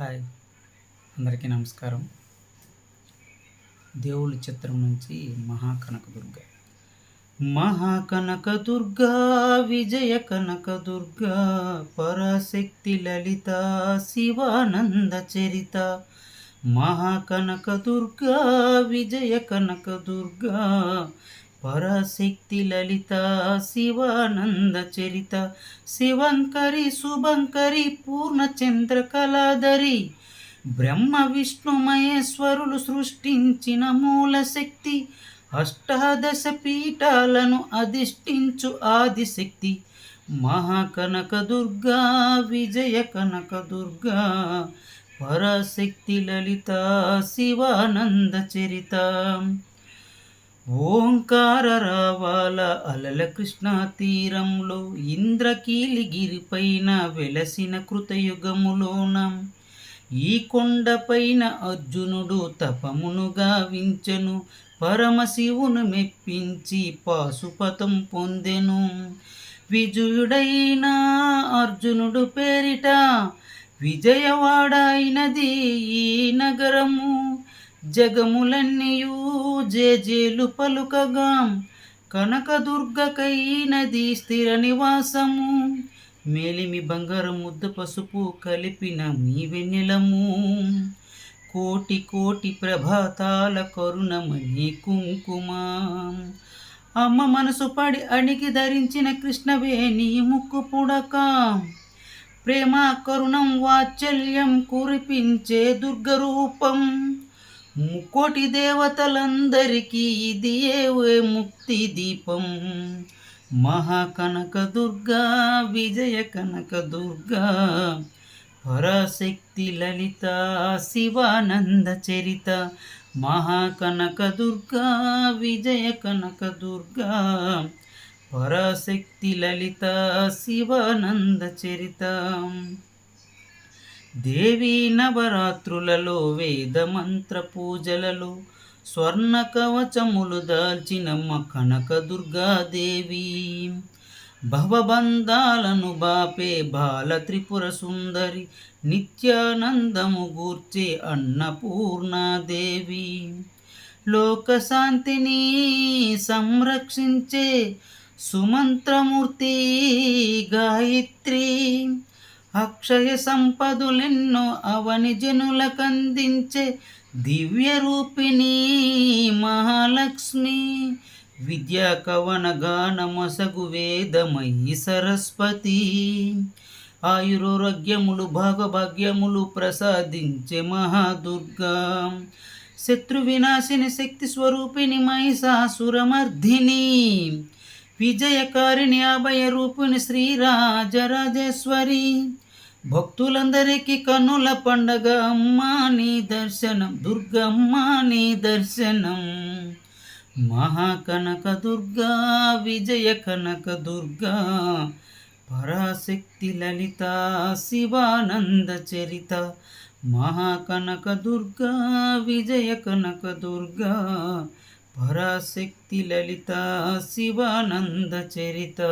Hi, అందరికీ నమస్కారం. దేవుళ్ళ చిత్రం నుంచి మహాకనకదుర్గ. మహాకనకదుర్గా విజయ కనకదుర్గా పరాశక్తి లలిత శివానంద చరిత. మహాకనకదుర్గా విజయ కనకదుర్గా పరాశక్తి లలిత శివానంద చరిత. శివంకరి శుభంకరి పూర్ణచంద్ర కళాధరి బ్రహ్మ విష్ణు మహేశ్వరులు సృష్టించిన మూల శక్తి. అష్టాదశ పీఠాలను అధిష్ఠించు ఆదిశక్తి. మహాకనకదుర్గా విజయ కనకదుర్గా పరాశక్తి లలిత శివానంద చరిత. ఓంకార రావాల అలల కృష్ణా తీరంలో ఇంద్రకీలిగిరిపైన వెలసిన కృతయుగములోన ఈ కొండపైన అర్జునుడు తపమును గావించెను. పరమశివును మెప్పించి పాశుపతం పొందెను. విజయుడైన అర్జునుడు పేరిట విజయవాడైనది ఈ నగరము. జగములన్నీయు జేజేలు పలుకగా కనకదుర్గకైనది స్థిర నివాసము. మేలిమి బంగారం ముద్ద పసుపు కలిపిన మీ వెన్నెలము. కోటి కోటి ప్రభాతాల కరుణమణి కుంకుమ. అమ్మ మనసు పడి అడిగి ధరించిన కృష్ణవేణి ముక్కు పుడక. ప్రేమ కరుణం వాత్సల్యం కురిపించే దుర్గరూపం. ముకోటి దేవతలందరికీ ఇది ఏ ముక్తి దీపం. మహాకనకదుర్గా విజయ కనకదుర్గా పరాశక్తి లలిత శివానంద చరిత. మహాకనకదుర్గా విజయ కనకదుర్గా పరాశక్తి లలిత శివానంద చరిత. దేవీ నవరాత్రులలో వేద మంత్ర పూజలలో స్వర్ణ కవచములు దాల్చినమ్మ కనకదుర్గాదేవి. భవబంధాలను బాపే బాల త్రిపుర సుందరి నిత్యానందము గూర్చే అన్నపూర్ణాదేవి. లోకశాంతిని సంరక్షించే సుమంత్రమూర్తి గాయత్రి. అక్షయ సంపదులెన్నో అవని జనులకందించే దివ్య రూపిణి మహాలక్ష్మి. విద్యా కవన గానమసగు వేదమయీ సరస్వతి. ఆయురోగ్యములు భాగభాగ్యములు ప్రసాదించే మహాదుర్గా. శత్రు వినాశిని శక్తి స్వరూపిణి మహిషాసురమర్ధిని. విజయకారిణి అభయ రూపిణి శ్రీరాజరాజేశ్వరి. భక్తులందరికీ కన్నుల పండగ అమ్మా నీ దర్శనం. దుర్గమ్మ నీ దర్శనం. మహాకనకదుర్గా విజయ కనకదుర్గా పరాశక్తి లలిత శివానంద చరిత. మహాకనకదుర్గా విజయ కనకదుర్గా పరాశక్తి లలిత శివానంద చరిత.